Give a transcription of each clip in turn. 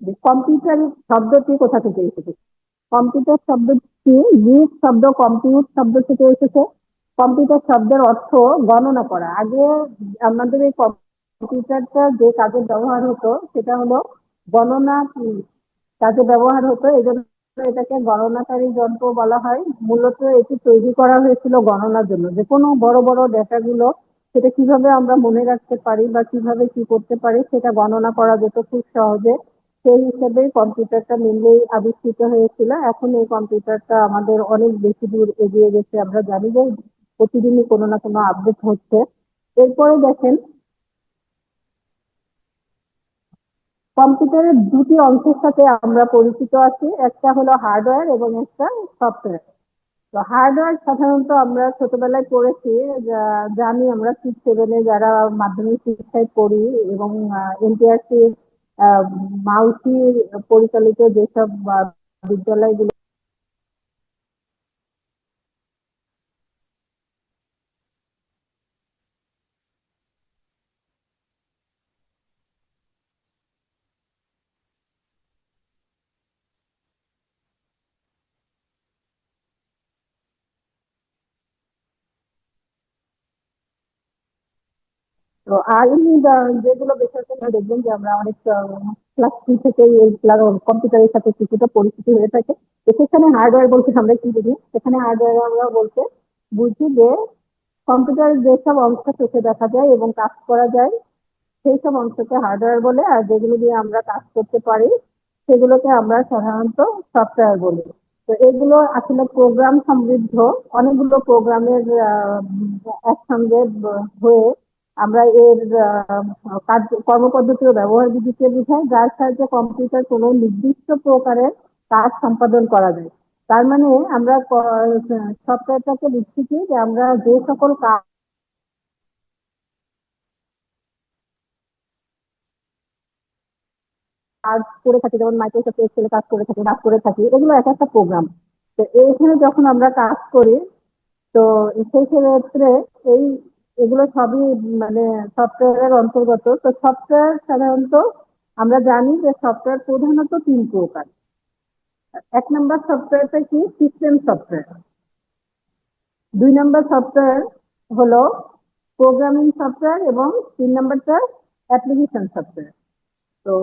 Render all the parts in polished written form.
যে কম্পিউটার শব্দটি কোথা থেকে এসেছে? কম্পিউটার শব্দটি গ্রিক শব্দ কম্পিউট শব্দ থেকে এসেছে। কম্পিউটার শব্দের অর্থ গণনা করা। আগে আমাদের এই কম্পিউটারটা যে কাজে ব্যবহার হতো সেটা হলো গণনা কাজে ব্যবহার হতো, এই জন্য এটাকে গণনাকারী যন্ত্র বলা হয়। মূলত এটি তৈরি করা হয়েছিল গণনার জন্য, যে কোনো বড় বড় ডেটা গুলো সেটা কিভাবে আমরা মনে রাখতে পারি বা কিভাবে কি করতে পারি সেটা গণনা করা যেত খুব সহজে। সেই হিসেবে কম্পিউটারটা মেনলি আবিষ্কৃত হয়েছিল। এখন এই কম্পিউটারটা আমাদের অনেক বেশি দূর এগিয়ে গেছে, আমরা জানি যে প্রতিদিনই কোনো না কোনো আপডেট হচ্ছে। এরপরে দেখেন, কম্পিউটারের দুটি অংশের সাথে আমরা পরিচিত আছি, একটা হলো হার্ডওয়্যার এবং একটা সফটওয়্যার। তো হার্ডওয়্যার সাধারণত আমরা ছোটবেলায় পড়েছি, জানি আমরা 6-7 যারা মাধ্যমিক শিক্ষায় পড়ি, এবং এনটিআরসি মাউসি পরিচালিত যেসব বিদ্যালয়গুলো। তো আর এমনি যেগুলো বেসরকারি দেখবেন যে আমরা অনেক ক্লাস 2 থেকে এই কম্পিউটারের সাথে কিছুটা পরিচিতি হয়ে থাকে। তো সেখানে হার্ডওয়্যার বলতে আমরা কি বুঝি? সেখানে হার্ডওয়্যার আমরা বলতে বুঝি যে কম্পিউটারের যেসব অংশ চোখে দেখা যায় এবং কাজ করা যায় সেই সব অংশকে হার্ডওয়্যার বলে, আর যেগুলো দিয়ে আমরা কাজ করতে পারি সেগুলোকে আমরা সাধারণত সফটওয়্যার বলি। তো এগুলো আসলে প্রোগ্রাম সমৃদ্ধ, অনেকগুলো প্রোগ্রামের একসঙ্গে হয়ে আমরা এর কাজ কর্মপদ্ধতি ও ব্যবহার বিধিকে বোঝায়, যার সাহায্যে কম্পিউটার কোনো নির্দিষ্ট প্রকারের কাজ সম্পাদন করা যায়। তার মানে আমরা সফটওয়্যারটাকে লিখছি কি, যে আমরা যে সকল কাজ করে থাকি, যেমন মাইক্রোসফট এক্সেল কাজ করে থাকি, কাজ করে থাকি, এগুলো এক একটা প্রোগ্রাম। তো এইখানে যখন আমরা কাজ করি, তো সেই ক্ষেত্রে এই এগুলো সবই মানে সফটওয়্যারের অন্তর্গত। তো সফটওয়্যার সাধারণত আমরা জানি যে সফটওয়্যার প্রধানত 3 প্রকার। 1 নম্বর সফটওয়্যারটা কি? System software. 2 নম্বর সফটওয়্যার হলো প্রোগ্রামিং সফটওয়্যার, এবং 3 নম্বরটা অ্যাপ্লিকেশন সফটওয়্যার। তো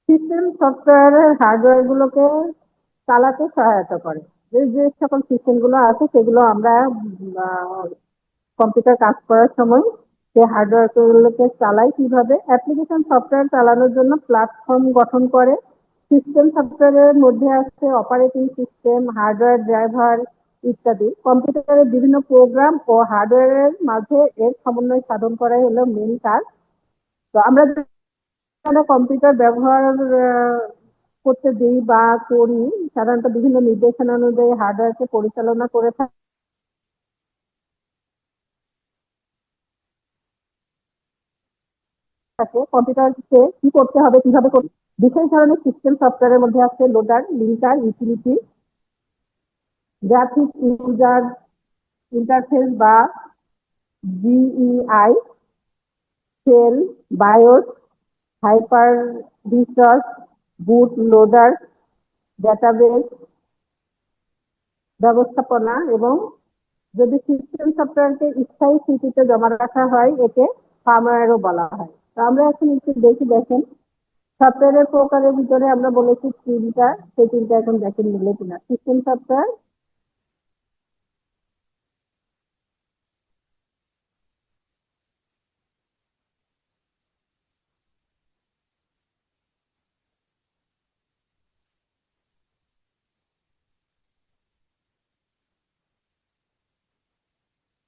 সিস্টেম সফটওয়্যারের হার্ডওয়্যার গুলোকে চালাতে সহায়তা করে। যে যে সকল সিস্টেম গুলো আছে সেগুলো আমরা কম্পিউটার কাজ করার সময় সেই হার্ডওয়্যার গুলোকে চালাই। কিভাবে? অ্যাপ্লিকেশন সফটওয়্যার চালানোর জন্য প্ল্যাটফর্ম গঠন করে। সিস্টেম সফটওয়্যারের মধ্যে আছে অপারেটিং সিস্টেম, হার্ডওয়্যার ড্রাইভার ইত্যাদি। কম্পিউটারের বিভিন্ন প্রোগ্রাম ও হার্ডওয়্যারের মাঝে এর সমন্বয় সাধন করাই হলো মেন কাজ। তো আমরা যারা কম্পিউটার ব্যবহার করতে দিই বা করি, সাধারণত বিভিন্ন নির্দেশনা অনুযায়ী হার্ডওয়্যারকে পরিচালনা করে থাকে। কম্পিউটারকে কি করতে হবে, কিভাবে করতে। বিশেষ ধরনের সিস্টেম সফটওয়্যারের মধ্যে আছে loader, linker, utility, graphic user interface বা GUI, shell, BIOS, hyper resource, boot loader, database ব্যবস্থাপনা, এবং যদি সিস্টেম সফটওয়্যারকে স্থায়ী স্মৃতিতে জমা রাখা হয় একে ফার্মওয়্যারও বলা হয়। তো আমরা এখন একটু দেখেন সফটওয়্যারের প্রকারের ভিতরে আমরা বলেছি 3টা, সেই 3টা এখন দেখেন মিলে কিনা। সিস্টেম সফটওয়্যার,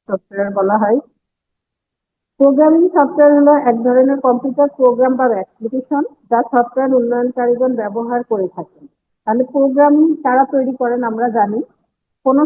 সফটওয়্যার বলা হয়। প্রোগ্রামিং সফটওয়্যার হলো এক ধরনের কম্পিউটার প্রোগ্রাম বা অ্যাপ্লিকেশন যা সফটওয়্যার উন্নয়নকারীগণ ব্যবহার করে থাকেন। তাহলে প্রোগ্রামিং কারা তৈরি করেন আমরা জানি। কোনো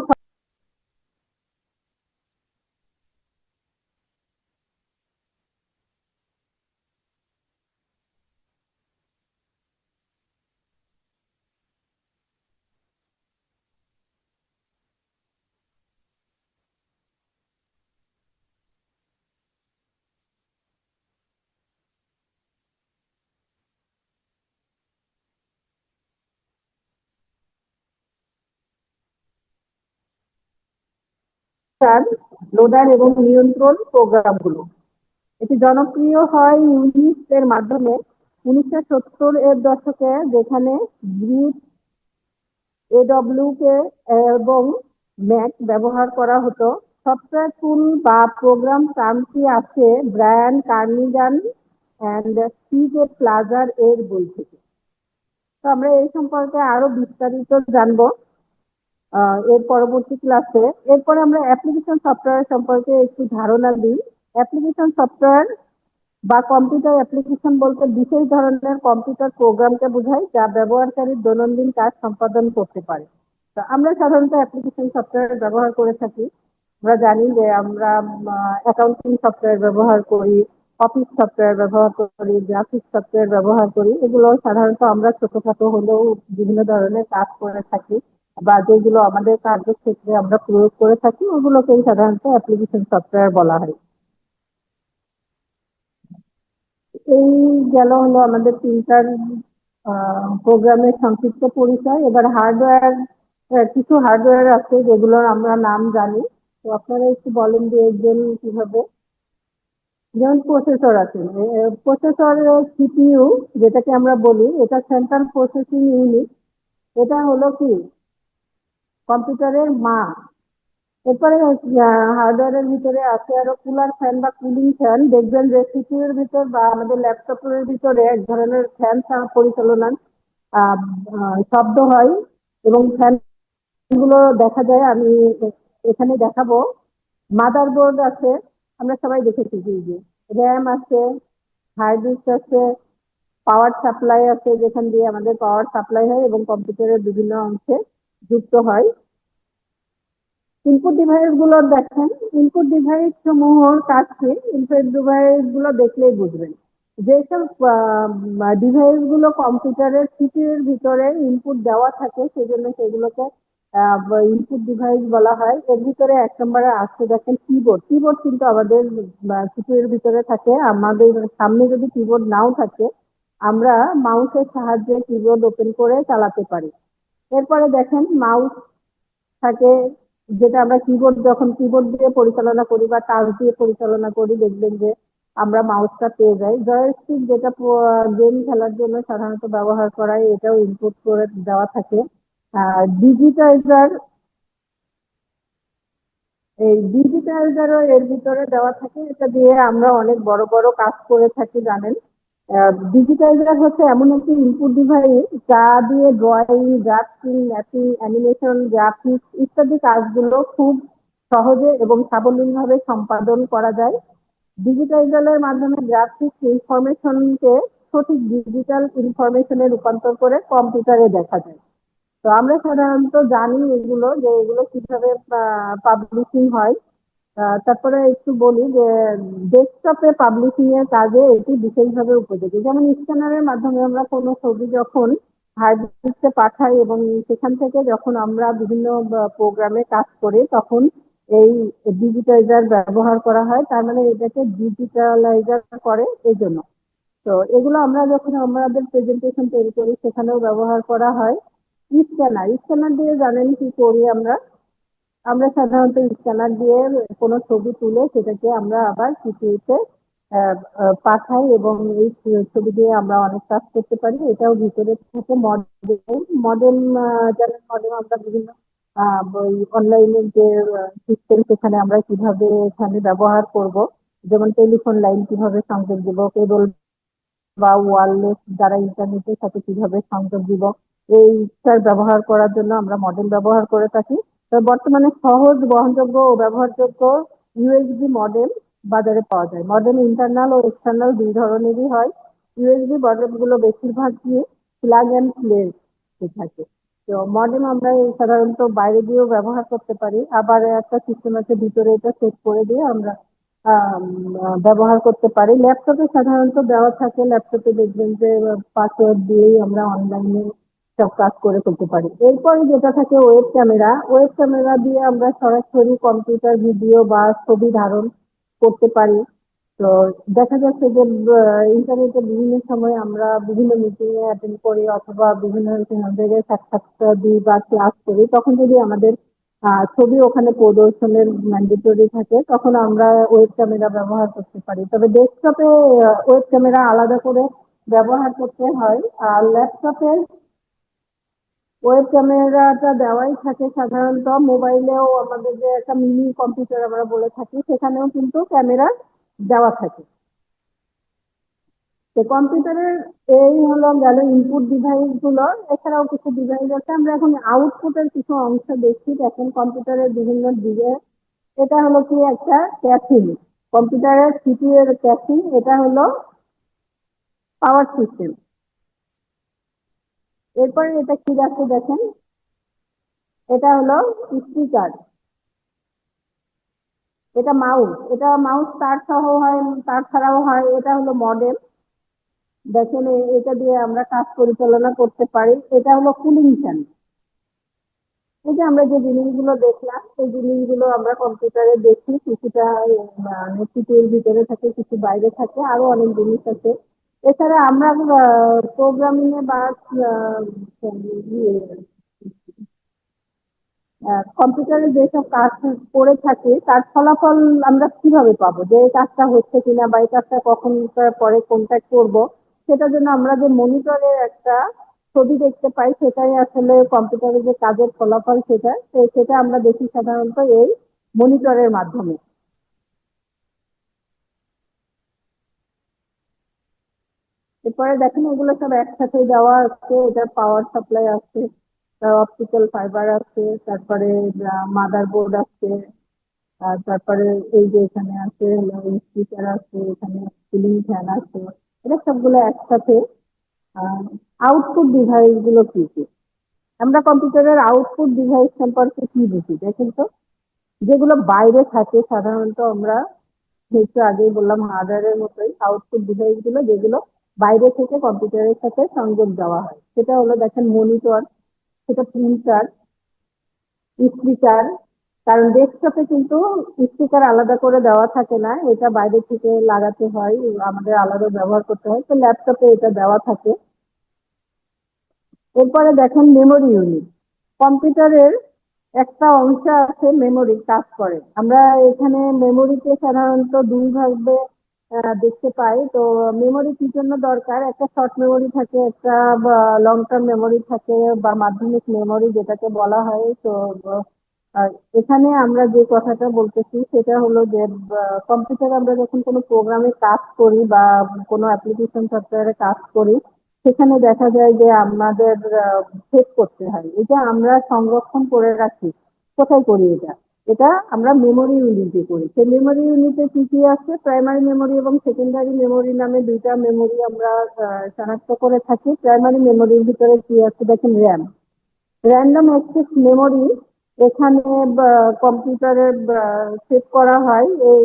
লোডার এবং নিয়ন্ত্রণ প্রোগ্রামগুলো। এটি জনপ্রিয় হয় ইউনিক্স এর মাধ্যমে 1970 এর দশকে, যেখানে গ্রিপ, এডব্লিউ কে এবং ম্যাক ব্যবহার করা হতো। সফটওয়্যার টুল বা প্রোগ্রাম টার্মটি আছে ব্রায়ান কার্নিগান অ্যান্ড সিজে প্লাজার এর বই থেকে। তো আমরা এই সম্পর্কে আরো বিস্তারিত জানবো এর পরবর্তী ক্লাসে। এরপরে আমরা অ্যাপ্লিকেশন সফটওয়্যার সম্পর্কে একটু ধারণা দিই। অ্যাপ্লিকেশন সফটওয়্যার বা কম্পিউটার অ্যাপ্লিকেশন বলতে বিশেষ ধরনের কম্পিউটার প্রোগ্রামকে বোঝায় যা ব্যবহারকারীর দৈনন্দিন কাজ সম্পাদন করতে পারে। তো আমরা সাধারণত অ্যাপ্লিকেশন সফটওয়্যার ব্যবহার করে থাকি। আমরা জানি যে আমরা অ্যাকাউন্টিং সফটওয়্যার ব্যবহার করি, অফিস সফটওয়্যার ব্যবহার করি, গ্রাফিক্স সফটওয়্যার ব্যবহার করি। এগুলো সাধারণত আমরা ছোটখাটো হলেও বিভিন্ন ধরনের কাজ করে থাকি, বা যেগুলো আমাদের কার্যক্ষেত্রে আমরা প্রয়োগ করে থাকি ওগুলোকেই সাধারণত অ্যাপ্লিকেশন সফটওয়্যার বলা হয়। এই গেল হলো আমাদের তিনটার প্রোগ্রামের সংক্ষিপ্ত পরিচয়। এবার হার্ডওয়্যার, কিছু হার্ডওয়্যার আছে যেগুলোর আমরা নাম জানি। তো আপনারা একটু বলেন যে এর কিভাবে। যেমন প্রসেসর আছে, প্রসেসর সিপিইউ যেটাকে আমরা বলি, এটা সেন্ট্রাল প্রসেসিং ইউনিট। এটা হলো কি কম্পিউটারের মা। এরপরে হার্ডওয়্যারের ভিতরে আছে আরো কুলার ফ্যান বা কুলিং ফ্যান। দেখবেন যে সিপিইউর ভিতর বা আমাদের ল্যাপটপের ভিতরে এক ধরনের ফ্যান পরিচালনার শব্দ হয় এবং ফ্যান গুলো দেখা যায়। আমি এখানে দেখাবো। মাদারবোর্ড আছে, আমরা সবাই দেখেছি যে র্যাম আছে, হার্ড ডিস্ক আছে, পাওয়ার সাপ্লাই আছে যেখান দিয়ে আমাদের পাওয়ার সাপ্লাই হয় এবং কম্পিউটারের বিভিন্ন অংশে যুক্ত হয়। ইনপুট ডিভাইস গুলো দেখেন, ইনপুট ডিভাইস সমূহর কাছে ইনপুট ডিভাইস গুলো দেখলেই বুঝবেন যেসব ডিভাইস গুলো কম্পিউটারের সিপিইউর ভিতরে ইনপুট দেওয়া থাকে সেজন্য সেগুলোকে ইনপুট ডিভাইস বলা হয়। এর ভিতরে এক নম্বরে আসছে দেখেন কিবোর্ড। কিবোর্ড কিন্তু আমাদের সিপিইউর ভিতরে থাকে। আমাদের সামনে যদি কিবোর্ড নাও থাকে আমরা মাউসের সাহায্যে কিবোর্ড ওপেন করে চালাতে পারি। এরপরে দেখেন মাউস থাকে, যেটা আমরা কিবোর্ড যখন কিবোর্ড দিয়ে পরিচালনা করি বা টাচ দিয়ে পরিচালনা করি দেখবেন যে আমরা মাউসটা পেয়ে যাই। জয়স্টিক যেটা গেম খেলার জন্য সাধারণত ব্যবহার করা হয়, এটাও ইনপুট করে দেওয়া থাকে। ডিজিটাইজার, এই ডিজিটাইজারও এর ভিতরে দেওয়া থাকে। এটা দিয়ে আমরা অনেক বড় বড় কাজ করে থাকি জানেন। ডিজিটাইজার হচ্ছে এমন একটি ইনপুট ডিভাইস যা দিয়ে drawing, drafting, mapping, animation, graphics ইত্যাদি কাজগুলো খুব সহজে এবং সাবলীলভাবে সম্পাদন করা যায়। ডিজিটাইজারের মাধ্যমে গ্রাফিক্স ইনফরমেশনকে সঠিক ডিজিটাল ইনফরমেশনে রূপান্তর করে কম্পিউটারে দেখা যায়। তো আমরা সাধারণত জানি এগুলো, যে এগুলো কিভাবে পাবলিশিং হয়। তারপরে একটু বলি যে ডেস্কটপে পাবলিশিং এর কাজে এটি বিশেষভাবে উপযোগী। যেমন স্ক্যানারের মাধ্যমে আমরা কোনো ছবি যখন হার্ড ডিস্কে পাঠাই এবং সেখান থেকে যখন আমরা বিভিন্ন প্রোগ্রামে কাজ করি তখন এই ডিজিটাইজার ব্যবহার করা হয়। তার মানে এটাকে ডিজিটালাইজার করে এই জন্য। তো এগুলো আমরা যখন আমাদের প্রেজেন্টেশন তৈরি করি সেখানেও ব্যবহার করা হয়। স্ক্যানার, স্ক্যানার দিয়ে জানেন কি করি আমরা। আমরা সাধারণত স্ক্যানার দিয়ে কোনো ছবি তুলে সেটাকে আমরা আবার সিপিইউতে পাঠাই এবং এই ছবি দিয়ে আমরা অনেক কাজ করতে পারি। এটাও ভিতরে থাকে মডেল। মডেল জানেন, মডেল আমরা বিভিন্ন অনলাইনের যে সিস্টেম সেখানে আমরা কিভাবে এখানে ব্যবহার করব। যেমন টেলিফোন লাইন কিভাবে সংযোগ দিব, কেবল বা ওয়্যারলেস দ্বারা ইন্টারনেটের সাথে কিভাবে সংযোগ দিব, এইটার ব্যবহার করার জন্য আমরা মডেল ব্যবহার করে থাকি। তো বর্তমানে সহজ, বহনযোগ্য ও ব্যবহারযোগ্য ইউএসবি মডেল বাজারে পাওয়া যায়। মডেল ইন্টারনাল ও এক্সটার্নাল দুই ধরনেরই হয়। ইউএসবি মডেলগুলো বেশিরভাগই প্লাগ অ্যান্ড প্লে থাকে। তো মডেম আমরা সাধারণত বাইরে দিয়েও ব্যবহার করতে পারি, আবার একটা সিস্টেম আছে ভিতরে এটা সেট করে দিয়ে আমরা ব্যবহার করতে পারি। ল্যাপটপে সাধারণত দেওয়া থাকে, ল্যাপটপে দেখবেন যে পাসওয়ার্ড দিয়েই আমরা অনলাইনে সব কাজ করে করতে পারি। এরপরে যেটা থাকে ওয়েব ক্যামেরা। ওয়েব ক্যামেরা দিয়ে আমরা সরাসরি কম্পিউটার ভিডিও বা ছবি ধারণ করতে পারি। তো দেখা যাচ্ছে যে ইন্টারনেটে বিভিন্ন সময় আমরা বিভিন্ন মিটিং এ অ্যাটেন্ড করি অথবা বিভিন্ন সাক্ষাৎকার দিই বা ক্লাস করি, তখন যদি আমাদের ছবি ওখানে প্রদর্শনের ম্যান্ডেটরি থাকে, তখন আমরা ওয়েব ক্যামেরা ব্যবহার করতে পারি। তবে ডেস্কটপে ওয়েব ক্যামেরা আলাদা করে ব্যবহার করতে হয়। আর ল্যাপটপে ওয়েব ক্যামেরাটা দেওয়াই থাকে সাধারণত। মোবাইলেও আমাদের যে একটা মিনি কম্পিউটার আমরা বলে থাকি, সেখানেও কিন্তু ক্যামেরা দেওয়া থাকে। তো কম্পিউটারের এই হলো গেল ইনপুট ডিভাইস গুলো। এছাড়াও কিছু ডিভাইস আছে, আমরা এখন আউটপুটের কিছু অংশ দেখছি। দেখেন কম্পিউটারের বিভিন্ন দিকে, এটা হলো কি একটা ক্যাশিং, কম্পিউটারের সিপিইউ এর ক্যাশিং। এটা হলো পাওয়ার সিস্টেম। এরপরে এটা কি আছে দেখেন, এটা হলো স্পিকার, এটা মাউস। এটা মাউস তার সহ হয়, তার ছাড়াও হয়। এটা হলো মডেম। দেখেন এটা দিয়ে আমরা কাজ পরিচালনা করতে পারি। এটা হলো কুলিং ফ্যান। এই যে আমরা যে জিনিসগুলো দেখলাম, সেই জিনিসগুলো আমরা কম্পিউটারে দেখি। কিছুটা সিপিইউর ভিতরে থাকে, কিছু বাইরে থাকে, আরো অনেক জিনিস আছে। এছাড়া আমরা প্রোগ্রামিং এ বা কম্পিউটারে যেসব কাজ করে থাকি, তার ফলাফল আমরা কিভাবে পাবো, যে এই কাজটা হচ্ছে কিনা বা এই কাজটা কখন পরে কোনটা করব, সেটার জন্য আমরা যে মনিটরের একটা ছবি দেখতে পাই, সেটাই আসলে কম্পিউটারের যে কাজের ফলাফল, সেটা আমরা দেখি সাধারণত এই মনিটরের মাধ্যমে। এরপরে দেখেন এগুলো সব একসাথে দেওয়া আছে। এটা পাওয়ার সাপ্লাই আছে, অপটিক্যাল ফাইবার আছে, তারপরে মাদার বোর্ড আছে, আর তারপরে এই যে এখানে আছে স্পিকার আছে, এখানে সিলিং ফ্যান আছে। এটা সবগুলো একসাথে। আউটপুট ডিভাইস গুলো কি কি? আমরা কম্পিউটারের আউটপুট ডিভাইস সম্পর্কে কি বুঝি দেখেন তো। যেগুলো বাইরে থাকে সাধারণত, আমরা একটু আগেই বললাম হার্ডওয়্যারের মতোই আউটপুট ডিভাইস গুলো, যেগুলো বাইরে থেকে কম্পিউটারের সাথে সংযোগ দেওয়া হয়। সেটা হলো দেখেন মনিটর, সেটা প্রিন্টার, স্পিকার। কারণ ডেস্কটপে কিন্তু স্পিকার আলাদা করে দেওয়া থাকে না, এটা বাইরে থেকে লাগাতে হয়, আমাদের আলাদা ব্যবহার করতে হয়। তো ল্যাপটপে এটা দেওয়া থাকে। এরপরে দেখেন মেমোরি ইউনিট। কম্পিউটারের একটা অংশ আছে মেমোরি কাজ করে। আমরা এখানে মেমোরিতে সাধারণত দুই ভাবে দেখতে পাই। তো মেমোরি কি জন্য দরকার? একটা শর্ট মেমোরি থাকে, একটা লং টার্ম মেমোরি থাকে, বা মাধ্যমিক মেমোরি যেটাকে বলা হয়। তো আর এখানে আমরা যে কথাটা বলতেছি সেটা হলো যে কম্পিউটারে আমরা যখন কোনো প্রোগ্রামে কাজ করি বা কোনো অ্যাপ্লিকেশন সফটওয়্যারে কাজ করি, সেখানে দেখা যায় যে আমাদের সেভ করতে হয়। এটা আমরা সংরক্ষণ করে রাখি। কোথায় করি এটা? এটা আমরা মেমোরি ইউনিটে করি। সেই মেমোরি ইউনিটে কি কি আছে? প্রাইমারি মেমোরি এবং সেকেন্ডারি মেমোরি নামে দুইটা মেমোরি আমরা শনাক্ত করে থাকি। প্রাইমারি মেমোরির ভিতরে কি আছে দেখেন, র্যাম, র্যান্ডম অ্যাক্সেস মেমোরি। এখানে কম্পিউটারে সেভ করা হয়। এই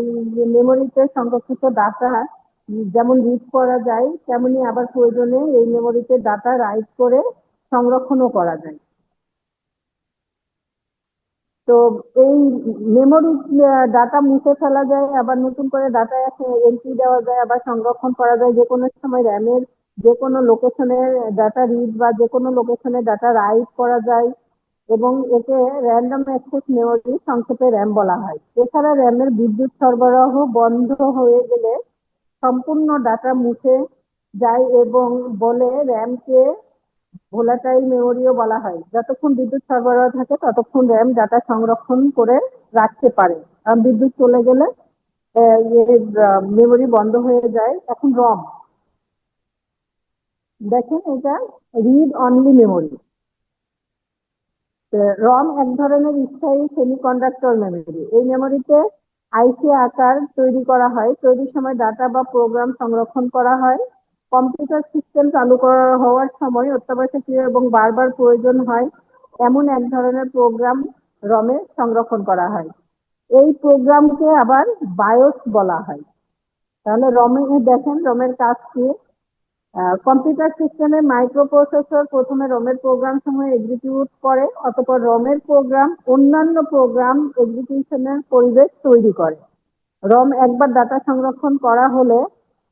মেমোরিতে সংরক্ষিত ডাটা যেমন রিড করা যায়, তেমনি আবার প্রয়োজনে এই মেমোরিতে ডাটা রাইট করে সংরক্ষণও করা যায়। তো এই মেমোরি ডাটা মুছে ফেলা যায়, আবার নতুন করে ডাটা এন্ট্রি দেওয়া যায়, আবার সংরক্ষণ করা যায়। যে কোনো সময় র্যামের যে কোনো লোকেশনের ডাটা রিড বা যে কোনো লোকেশনে ডাটা রাইট করা যায়, এবং একে র্যান্ডম অ্যাক্সেস মেমোরি, সংক্ষেপে র্যাম বলা হয়। এছাড়া র্যামের বিদ্যুৎ সরবরাহ বন্ধ হয়ে গেলে সম্পূর্ণ ডাটা মুছে যায়, এবং বলে র্যামকে ভোলাটাইল মেমোরিও বলা হয়। যতক্ষণ বিদ্যুৎ সরবরাহ থাকে ততক্ষণ র্যাম ডাটা সংরক্ষণ করে রাখতে পারে। আর বিদ্যুৎ চলে গেলে মেমোরি বন্ধ হয়ে যায়। এখন রম, দেখেন এটা রিড অনলি মেমোরি। রম এক ধরনের স্থায়ী সেমিকন্ডাক্টর মেমোরি। এই মেমোরিতে আইসি আকার তৈরি করা হয়, তৈরির সময় ডাটা বা প্রোগ্রাম সংরক্ষণ করা হয়। কম্পিউটার সিস্টেম চালু করা হওয়ার সময় অত্যাবশ্যকীয় এবং বারবার প্রয়োজন হয় এমন এক ধরনের প্রোগ্রাম রমে সংরক্ষণ করা হয়। এই প্রোগ্রামকে আবার বায়োস বলা হয়। তাহলে রমে দেখেন রমের কাজ কি। কম্পিউটার সিস্টেমে মাইক্রোপ্রসেসর প্রথমে রমের প্রোগ্রাম সমূহ এক্সিকিউট করে, অতঃপর রমের প্রোগ্রাম অন্যান্য প্রোগ্রাম এক্সিকিউশনের পরিবেশ তৈরি করে। রম একবার ডাটা সংরক্ষণ করা হলে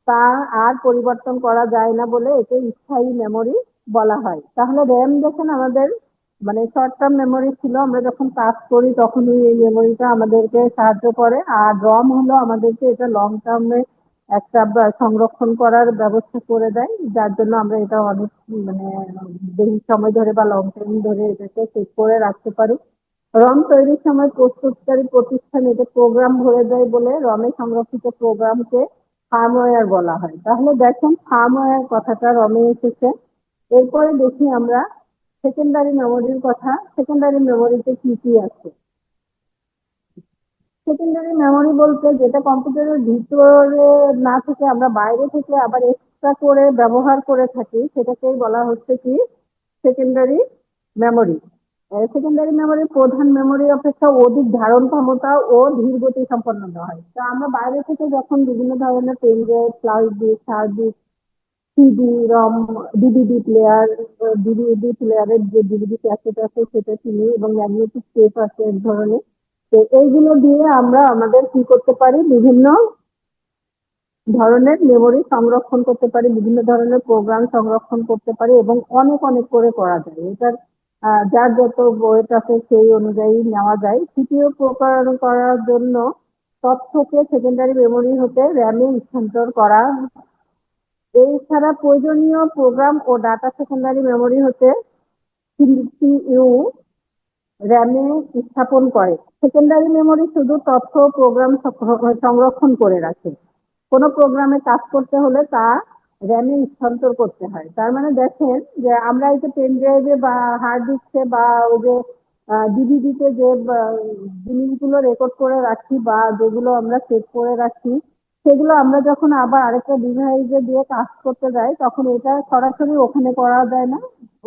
তা আর পরিবর্তন করা যায় না বলে একে স্থায়ী মেমোরি বলা হয়। তাহলে র্যাম দেখেন আমাদের মানে শর্ট টার্ম মেমোরি ছিল, আমরা যখন কাজ করি তখনই এই মেমোরিটা আমাদেরকে সাহায্য করে। আর রম হলো আমাদেরকে এটা লং টার্মে একটা সংরক্ষণ করার ব্যবস্থা করে দেয়, যার জন্য আমরা এটা অনেক মানে বেশি সময় ধরে বা লং টাইম ধরে এটাকে সেভ করে রাখতে পারি। রম তৈরির সময় প্রস্তুতকারী প্রতিষ্ঠান এটা প্রোগ্রাম ভরে দেয় বলে রমে সংরক্ষিত প্রোগ্রামকে ফার্মওয়্যার বলা হয়। তাহলে দেখেন ফার্মওয়্যার কথাটা রমে এসেছে। এরপরে দেখি আমরা সেকেন্ডারি মেমোরির কথা। সেকেন্ডারি মেমোরিতে কি কি আছে? সেকেন্ডারি মেমোরি বলতে যেটা কম্পিউটারের ভিতরে না থেকে আমরা বাইরে থেকে আবার এক্সট্রা করে ব্যবহার করে থাকি, সেটাকেই বলা হচ্ছে কি সেকেন্ডারি মেমোরি। সেকেন্ডারি মেমোরি প্রধান মেমোরি অপেক্ষা অধিক ধারণ ক্ষমতা ও ধীর গতি সম্পন্ন হয়। তো আমরা বাইরে থেকে যখন বিভিন্ন ধরনের pen drive, flash disk, hard disk, CD ROM, DVD player, DVD প্লেয়ারের যে ডিভিডি ক্যাসেট আছে সেটা কিনি, এবং ম্যাগনেটিক টেপ আছে এক ধরনের। তো এইগুলো দিয়ে আমরা আমাদের কি করতে পারি, বিভিন্ন ধরনের মেমোরি সংরক্ষণ করতে পারি, বিভিন্ন ধরনের প্রোগ্রাম সংরক্ষণ করতে পারি, এবং অনেক অনেক করে করা যায়। এটার যার যত ওয়েট আছে সেই অনুযায়ী নেওয়া যায়। সিপিইউ প্রকার করার জন্য তথ্যকে সেকেন্ডারি মেমোরি হতে র্যামে স্থানান্তর করা। এছাড়া প্রয়োজনীয় প্রোগ্রাম ও ডাটা সেকেন্ডারি মেমোরি হতে সিপিইউ র্যামে স্থাপন করে। সেকেন্ডারি মেমোরি শুধু তথ্য ও প্রোগ্রাম সংরক্ষণ করে রাখে। কোনো প্রোগ্রামে কাজ করতে হলে তা র্যামে স্থানান্তর করতে হয়। তার মানে দেখেন যে আমরা এই যে পেন ড্রাইভে বা হার্ড ডিস্কে বা ওই যে ডিভিডিতে যে জিনিসগুলো রেকর্ড করে রাখি বা যেগুলো আমরা সেভ করে রাখি, সেগুলো আমরা যখন আবার আরেকটা ডিভাইসে দিয়ে কাজ করতে যাই তখন এটা সরাসরি ওখানে করা যায় না,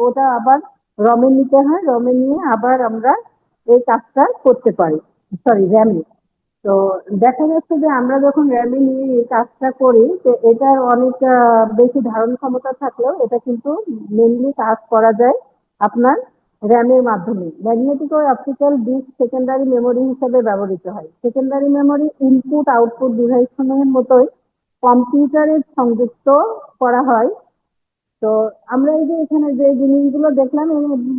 ওটা আবার রমে নিতে হয়। রমে নিয়ে আবার আমরা এই কাজটা করতে পারি, সরি র্যামে। তো দেখা যাচ্ছে যে আমরা যখন র্যামে নিয়ে এই কাজটা করি, তো এটার অনেক বেশি ধারণ ক্ষমতা থাকলেও এটা কিন্তু মেনলি কাজ করা যায় আপনার র্যামের মাধ্যমে। ম্যাগনেটিক ও অপটিক্যাল ডিস্ক সেকেন্ডারি মেমোরি হিসেবে ব্যবহৃত হয়। Secondary memory input output device সমূহের মতোই কম্পিউটারে সংযুক্ত করা হয়। তো আমরা এই যে এখানে যে জিনিসগুলো দেখলাম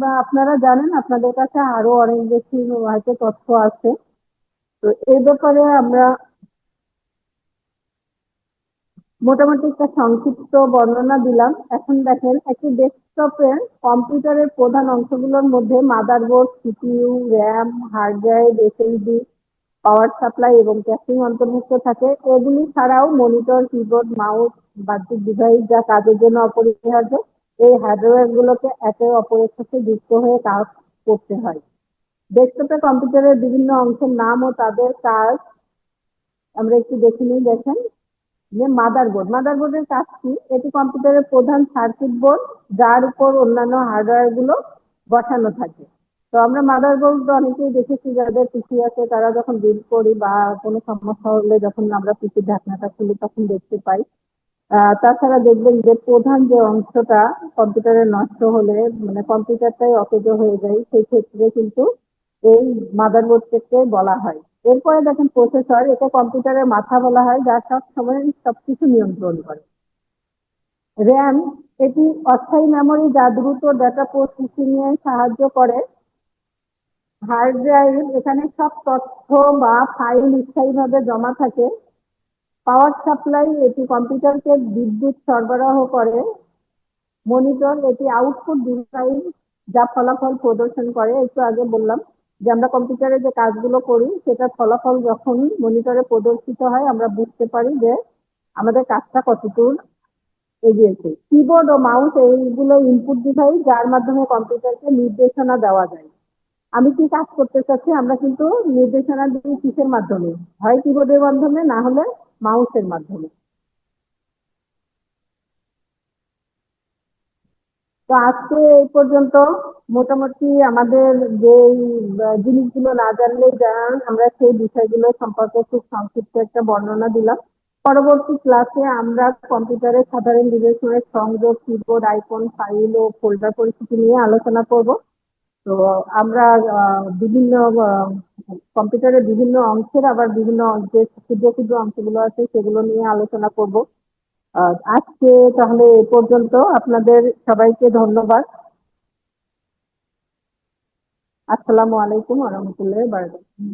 বা আপনারা জানেন, আপনাদের কাছে আরো অনেক বেশি হয়তো তথ্য আছে। তো এই ব্যাপারে আমরা মোটামুটি একটা সংক্ষিপ্ত বর্ণনা দিলাম। এখন দেখেন একটি ডেস্কটপের কম্পিউটারের প্রধান অংশগুলোর মধ্যে motherboard, CPU, RAM, hard drive, SSD, power supply এবং ক্যাশিং অন্তর্ভুক্ত থাকে। এগুলি ছাড়াও মনিটর, কিবোর্ড, মাউস, বাহ্যিক ডিভাইস যা কাজের জন্য অপরিহার্য। এই হার্ডওয়্যার গুলোকে একে অপরের সাথে যুক্ত হয়ে কাজ করতে হয়। ডেস্কটপে কম্পিউটারের বিভিন্ন অংশের নাম ও তাদের কাজ আমরা একটু দেখে নিই। দেখেন যে মাদারবোর্ড, মাদারবোর্ডের কাজ কি? এটি কম্পিউটারের প্রধান সার্কিট বোর্ড, যার উপর অন্যান্য হার্ডওয়্যার গুলো বসানো থাকে। তো আমরা মাদারবোর্ড অনেকেই দেখেছি যাদের পিসি আছে, তারা যখন বিল্ড করি বা কোনো সমস্যা হলে যখন আমরা পিসির ঢাকনাটা খুলি তখন দেখতে পাই। তাছাড়া দেখবেন যে প্রধান যে অংশটা কম্পিউটারে নষ্ট হলে মানে কম্পিউটারটাই অকেজ হয়ে যায়, সেই ক্ষেত্রে কিন্তু এই মাদারবোর্ডকে বলা হয়। এরপরে দেখেন প্রসেসর, এটা কম্পিউটারের মাথা বলা হয়, যা সব সময় সবকিছু নিয়ন্ত্রণ করে। র্যাম, এটি অস্থায়ী মেমোরি যা দ্রুত ডেটা প্রসেসিং এ সাহায্য করে। হার্ড ড্রাইভ, এখানে সব তথ্য বা ফাইল স্থায়ীভাবে জমা থাকে। পাওয়ার সাপ্লাই, এটি কম্পিউটারকে বিদ্যুৎ সরবরাহ করে। মনিটর, এটি আউটপুট ডিভাইস যা ফলাফল প্রদর্শন করে। একটু আগে বললাম যে আমরা কম্পিউটারে যে কাজগুলো করি সেটার ফলাফল যখন মনিটরে প্রদর্শিত হয় আমরা বুঝতে পারি যে আমাদের কাজটা কতদূর এগিয়েছে। কিবোর্ড ও মাউস, এইগুলো ইনপুট ডিভাইস যার মাধ্যমে কম্পিউটারকে নির্দেশনা দেওয়া যায়। আমি কি কাজ করতে চাচ্ছি আমরা কিন্তু নির্দেশনা দিই কিসের মাধ্যমে? হয় কিবোর্ডের মাধ্যমে, না হলে মাউসের মাধ্যমে। তো আজকে এই পর্যন্ত। মোটামুটি আমাদের যে জিনিসগুলো না জানলে জানান, আমরা সেই বিষয়গুলো সম্পর্কে খুব সংক্ষিপ্ত একটা বর্ণনা দিলাম। পরবর্তী ক্লাসে আমরা কম্পিউটারের সাধারণ ডিভাইসের সংযোগ, কিবোর্ড, আইকন, ফাইল ও ফোল্ডার পরিস্থিতি নিয়ে আলোচনা করব। তো আমরা বিভিন্ন কম্পিউটারের বিভিন্ন অংশের আবার বিভিন্ন যে ক্ষুদ্র ক্ষুদ্র অংশগুলো আছে সেগুলো নিয়ে আলোচনা করব। আজকে তাহলে এ পর্যন্ত। আপনাদের সবাইকে ধন্যবাদ। আসসালামু আলাইকুম ওয়া রাহমাতুল্লাহি ওয়া বারাকাতুহু।